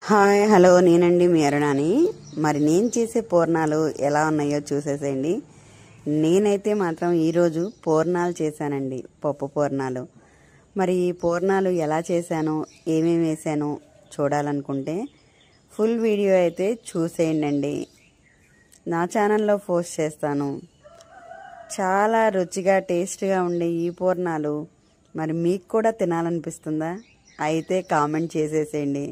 Hi hello నేనండి మీ అరుణాని. మరి నేను చేసే పూర్ణాలు ఎలా ఉన్నాయో చూసేసేయండి. నేనైతే మాత్రం ఈరోజు పూర్ణాలు చేశానండి, పప్పు పూర్ణాలు. మరి ఈ పూర్ణాలు ఎలా చేశానో ఏమేమి వేసానో చూడాలనుకుంటే ఫుల్ వీడియో అయితే చూసేయండి. నా ఛానల్లో పోస్ట్ చేస్తాను. చాలా రుచిగా టేస్ట్గా ఉండే ఈ పూర్ణాలు మరి మీకు కూడా తినాలనిపిస్తుందా? అయితే కామెంట్ చేసేసేయండి.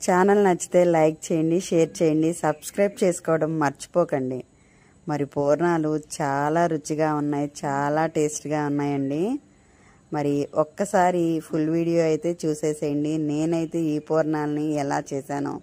ఛానల్ నచ్చితే లైక్ చేయండి, షేర్ చేయండి, సబ్స్క్రైబ్ చేసుకోవడం మర్చిపోకండి. మరి పూర్ణాలు చాలా రుచిగా ఉన్నాయి, చాలా టేస్ట్గా ఉన్నాయండి. మరి ఒక్కసారి ఫుల్ వీడియో అయితే చూసేసేయండి. నేనైతే ఈ పూర్ణాలని ఎలా చేశానో